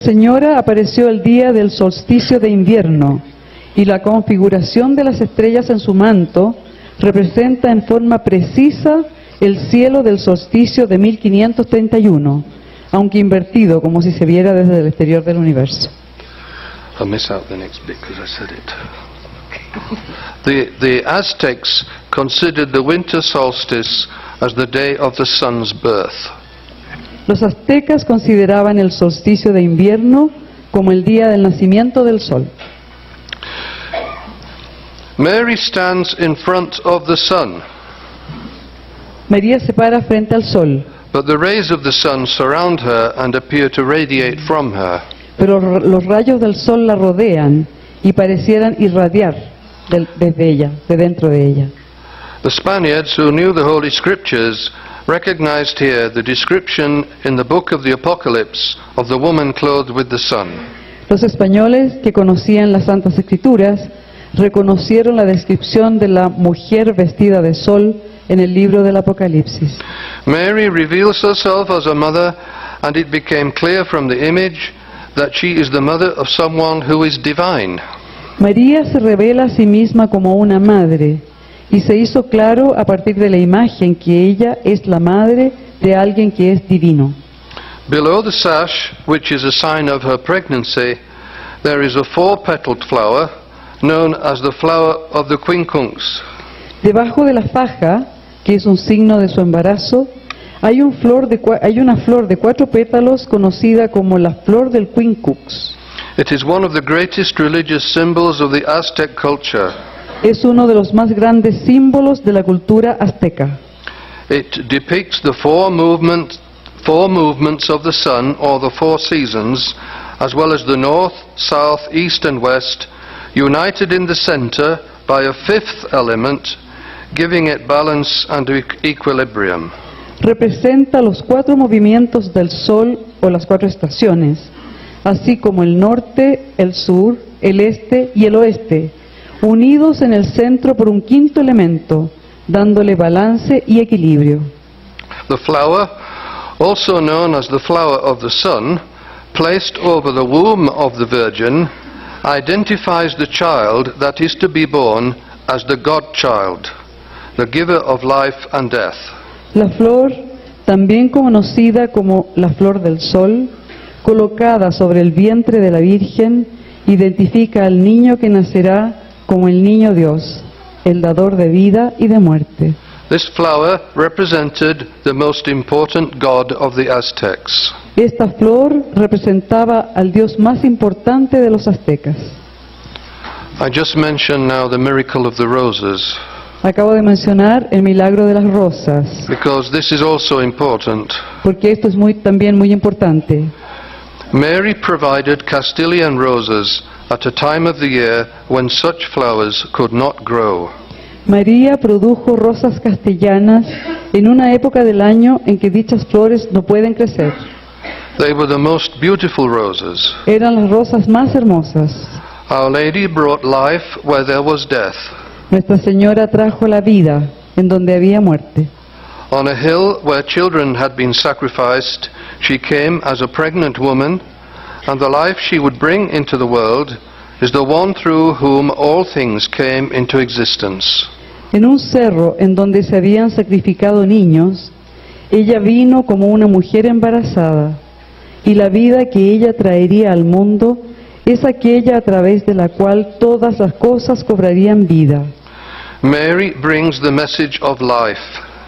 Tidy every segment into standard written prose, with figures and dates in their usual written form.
Señora apareció el día del solsticio de invierno, y la configuración de las estrellas en su manto representa en forma precisa el cielo del solsticio de 1531, aunque invertido, como si se viera desde el exterior del universo. I'll miss out the next bit because I said it. The Aztecs considered the winter solstice as the day of the sun's birth. Los aztecas consideraban el solsticio de invierno como el día del nacimiento del sol. Mary stands in front of the sun, María se para frente al sol, but the rays of the sun surround her and appear to radiate from her. pero los rayos del sol la rodean y parecieran irradiar desde ella, de dentro de ella. The Spaniards who knew the Holy Scriptures recognized here the description in the book of the Apocalypse of the woman clothed with the sun. Los españoles que conocían las Santas Escrituras reconocieron la descripción de la mujer vestida de sol en el libro del Apocalipsis. Mary reveals herself as a mother, and it became clear from the image that she is the mother of someone who is divine. María se revela a sí misma como una madre, y se hizo claro a partir de la imagen que ella es la madre de alguien que es divino. Below the sash, which is a sign of her pregnancy, there is a four-petaled flower known as the flower of the quincunx. Debajo de la faja, que es un signo de su embarazo, hay una flor de 4 pétalos conocida como la flor del quincunx. It is one of the greatest religious symbols of the Aztec culture. Es uno de los más grandes símbolos de la cultura azteca. It depicts the four movements of the sun, or the 4 seasons, as well as the north, south, east and west, united in the center by a 5th element, giving it balance and equilibrium. Representa los 4 movimientos del sol o las 4 estaciones, así como el norte, el sur, el este y el oeste, unidos en el centro por un 5º elemento, dándole balance y equilibrio. The flower, also known as the flower of the sun, placed over the womb of the Virgin, identifies the child that is to be born as the God-child, the giver of life and death. La flor, también conocida como la flor del sol, colocada sobre el vientre de la Virgen, identifica al niño que nacerá como el niño Dios, el dador de vida y de muerte. This flower represented the most important god of the Aztecs. Esta flor representaba al Dios más importante de los aztecas. I just mentioned now the miracle of the roses, Acabo de mencionar el milagro de las rosas, because this is also important. porque esto es también muy importante. Mary provided Castilian roses at a time of the year when such flowers could not grow. María produjo rosas castellanas en una época del año en que dichas flores no pueden crecer. They were the most beautiful roses. Eran las rosas más hermosas. Our Lady brought life where there was death. Nuestra Señora trajo la vida en donde había muerte. On a hill where children had been sacrificed, she came as a pregnant woman, and the life she would bring into the world is the one through whom all things came into existence. En un cerro en donde se habían sacrificado niños, ella vino como una mujer embarazada, y la vida que ella traería al mundo es aquella a través de la cual todas las cosas cobrarían vida. Mary brings the message of life.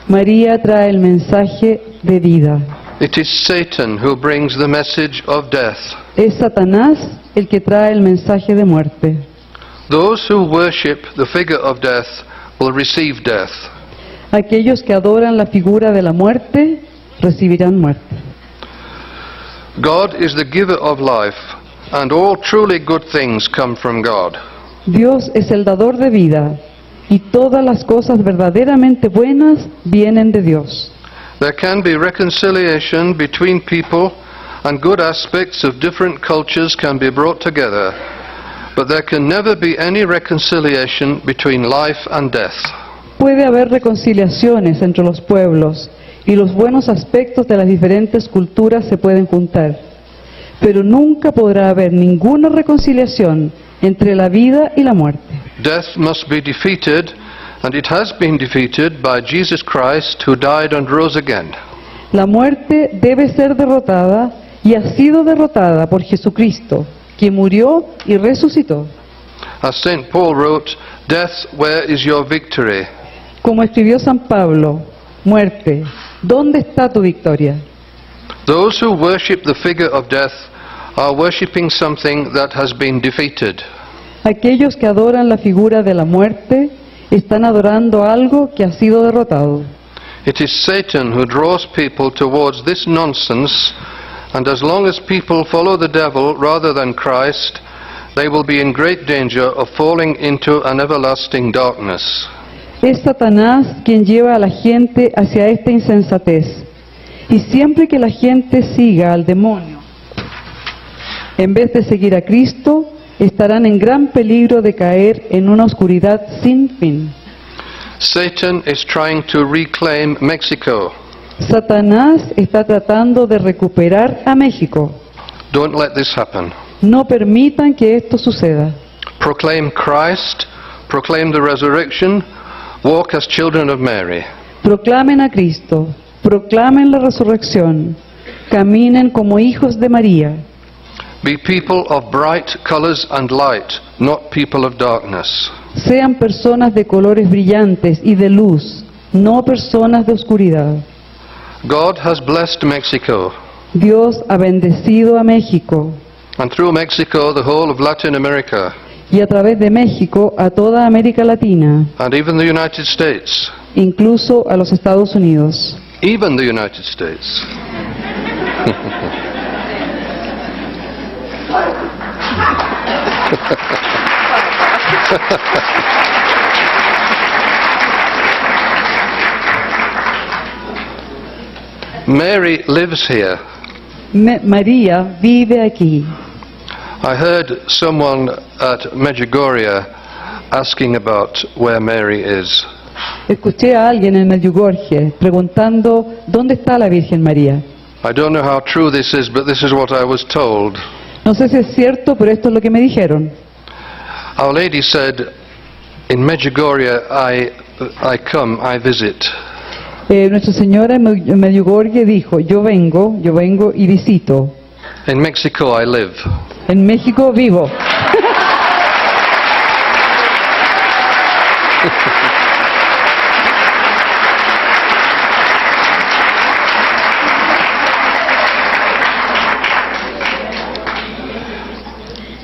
María trae el mensaje de vida. It is Satan who brings the message of death. Es Satanás el que trae el mensaje de muerte. Those who worship the figure of death will receive death. Aquellos que adoran la figura de la muerte recibirán muerte. God is the giver of life, and all truly good things come from God. Dios es el dador de vida, y todas las cosas verdaderamente buenas vienen de Dios. There can be reconciliation between people, and good aspects of different cultures can be brought together, but there can never be any reconciliation between life and death. Puede haber reconciliaciones entre los pueblos, y los buenos aspectos de las diferentes culturas se pueden juntar, pero nunca podrá haber ninguna reconciliación entre la vida y la muerte. Death must be defeated, and it has been defeated by Jesus Christ, who died and rose again. La muerte debe ser derrotada y ha sido derrotada por Jesucristo, que murió y resucitó. As St. Paul wrote, "Death, where is your victory?" Como escribió San Pablo, muerte, ¿dónde está tu victoria? Those who worship the figure of death are worshipping something that has been defeated. Aquellos que adoran la figura de la muerte están adorando algo que ha sido derrotado. It is Satan who draws people towards this nonsense, and as long as people follow the devil rather than Christ, they will be in great danger of falling into an everlasting darkness. Es Satanás quien lleva a la gente hacia esta insensatez. Y siempre que la gente siga al demonio, en vez de seguir a Cristo, estarán en gran peligro de caer en una oscuridad sin fin. Satan is trying to reclaim Mexico. Satanás está tratando de recuperar a México. Don't let this happen. No permitan que esto suceda. Proclaim Christ, proclaim the resurrection, walk as children of Mary. Proclamen a Cristo, proclamen la resurrección, caminen como hijos de María. Be people of bright colors and light, not people of darkness. Sean personas de colores brillantes y de luz, no personas de oscuridad. God has blessed Mexico, Dios ha bendecido a México and through Mexico the whole of Latin America, y a través de México a toda América Latina, and even the United States. incluso a los Estados Unidos. Even the United States. Mary lives here. María vive aquí. I heard someone at Medjugorje asking about where Mary is. Escuché a alguien en Medjugorje preguntando dónde está la Virgen María. I don't know how true this is, but this is what I was told. No sé si es cierto, pero esto es lo que me dijeron. Our Lady said, in Medjugorje I come, I visit. Nuestra Señora en Medjugorje dijo, yo vengo y visito. In Mexico I live. En México vivo.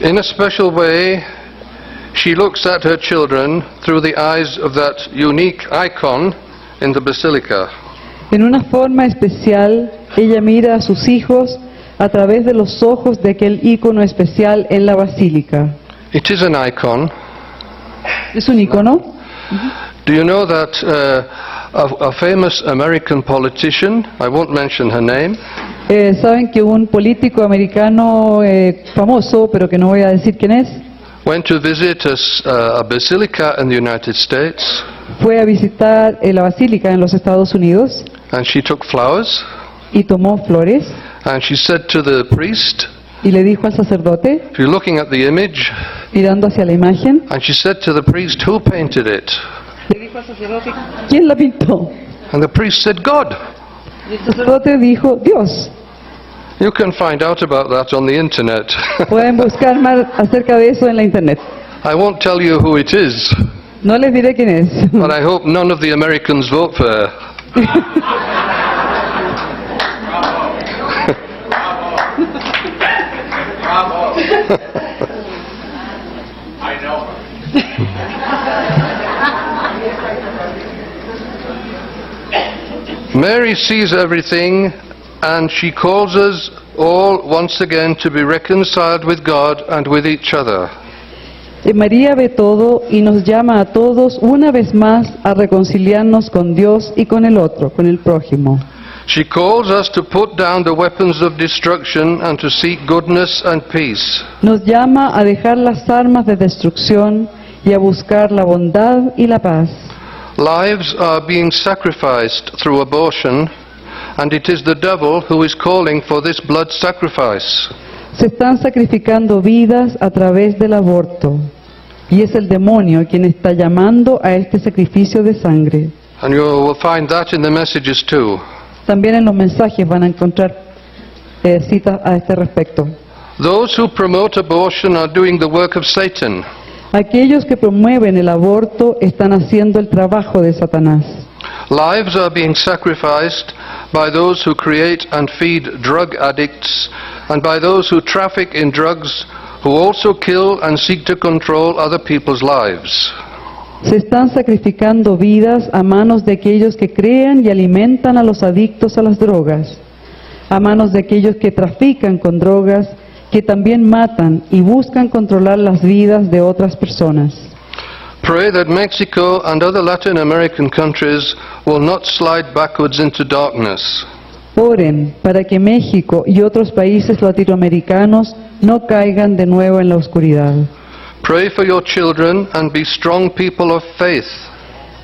In a special way, she looks at her children through the eyes of that unique icon in the basilica. En una forma especial, ella mira a sus hijos a través de los ojos de aquel ícono especial en la basílica. It is an icon. ¿Es un ícono? Do you know that a famous American politician, I won't mention her name, Saben que un político americano famoso, pero que no voy a decir quién es, went to visit a basilica in the United States, fue a visitar la basílica en los Estados Unidos and she took flowers, y tomó flores and she said to the priest, y le dijo al sacerdote, if you're looking at the image, mirando hacia la imagen, and she said to the priest, who painted it? le dijo al sacerdote, ¿quién la pintó? And the priest said, God. Y el sacerdote dijo, Dios. You can find out about that on the internet. Pueden buscar más acerca de eso en la internet. I won't tell you who it is, No les diré quién es. but I hope none of the Americans vote for her. I know. Mary sees everything, and she calls us all once again to be reconciled with God and with each other. María ve todo y nos llama a todos una vez más a reconciliarnos con Dios y con el otro, con el prójimo. She calls us to put down the weapons of destruction and to seek goodness and peace. Nos llama a dejar las armas de destrucción y a buscar la bondad y la paz. Lives are being sacrificed through abortion, and it is the devil who is calling for this blood sacrifice. Se están sacrificando vidas a través del aborto. Y es el demonio quien está llamando a este sacrificio de sangre. And you will find that in the messages too. También en los mensajes van a encontrar citas a este respecto. Those who promote abortion are doing the work of Satan. Aquellos que promueven el aborto están haciendo el trabajo de Satanás. Lives are being sacrificed by those who create and feed drug addicts, and by those who traffic in drugs, who also kill and seek to control other people's lives. Se están sacrificando vidas a manos de aquellos que crean y alimentan a los adictos a las drogas, a manos de aquellos que trafican con drogas, que también matan y buscan controlar las vidas de otras personas. Pray that Mexico and other Latin American countries will not slide backwards into darkness. Oren para que México y otros países latinoamericanos no caigan de nuevo en la oscuridad. Pray for your children and be strong people of faith.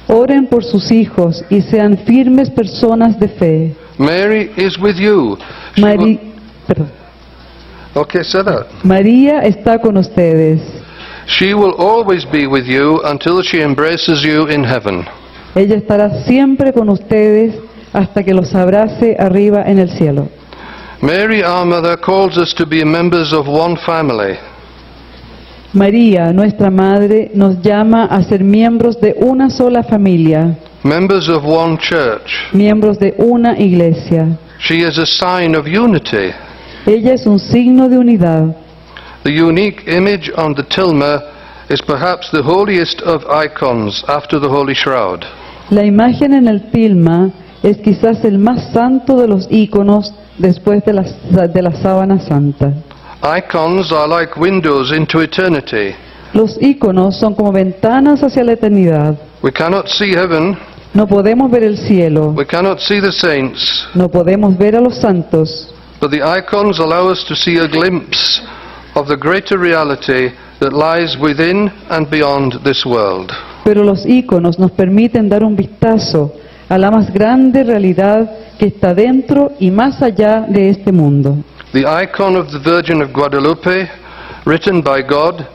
Oren por sus hijos y sean firmes personas de fe. Mary is with you. Okay, say that. María está con ustedes. She will always be with you until she embraces you in heaven. Ella estará siempre con ustedes hasta que los abrace arriba en el cielo. Mary, our mother, calls us to be members of one family. María, nuestra madre, nos llama a ser miembros de una sola familia, Members of one church. miembros de una iglesia. She is a sign of unity. Ella es un signo de unidad. The unique image on the tilma is perhaps the holiest of icons after the Holy Shroud. La imagen en el tilma es quizás el más santo de los íconos después de la sábana santa. Icons are like windows into eternity. Los íconos son como ventanas hacia la eternidad. We cannot see heaven, No podemos ver el cielo, we cannot see the saints, no podemos ver a los santos, but the icons allow us to see a glimpse of the greater reality that lies within and beyond this world. pero los íconos nos permiten dar un vistazo a la más grande realidad que está dentro y más allá de este mundo. The icon of the Virgin of Guadalupe, written by God,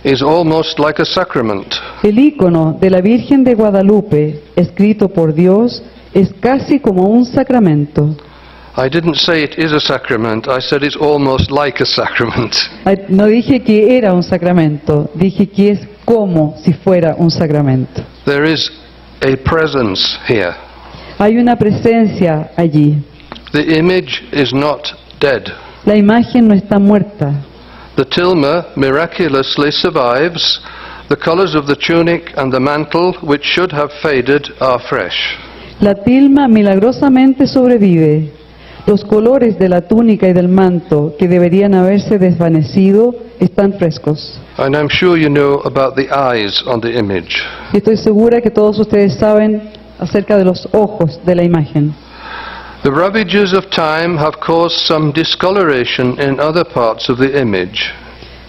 is almost like a sacrament. El ícono de la Virgen de Guadalupe, escrito por Dios, es casi como un sacramento. I didn't say it is a sacrament, I said it's almost like a sacrament. No dije que era un sacramento, dije que es como si fuera un sacramento. There is a presence here. Hay una presencia allí. The image is not dead. La imagen no está muerta. The tilma miraculously survives. The colors of the tunic and the mantle, which should have faded, are fresh. La tilma milagrosamente sobrevive. Los colores de la túnica y del manto, que deberían haberse desvanecido, están frescos. And I'm sure you know about the eyes on the image. Y estoy segura que todos ustedes saben acerca de los ojos de la imagen. The ravages of time have caused some discoloration in other parts of the image.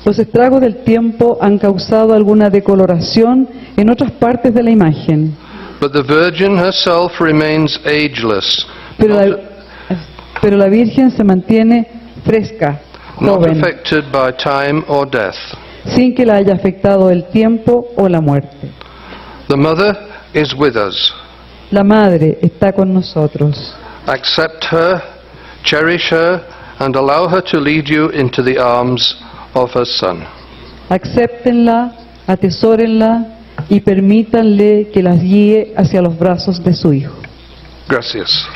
Los estragos del tiempo han causado alguna decoloración en otras partes de la imagen. But the Virgin herself remains ageless, Pero la Virgen se mantiene fresca, not joven, affected by time or death. sin que la haya afectado el tiempo o la muerte. The Mother is with us. La Madre está con nosotros. Accept her, cherish her, and allow her to lead you into the arms of her Son. Acéptenla, atesórenla y permítanle que las guíe hacia los brazos de su Hijo. Gracias.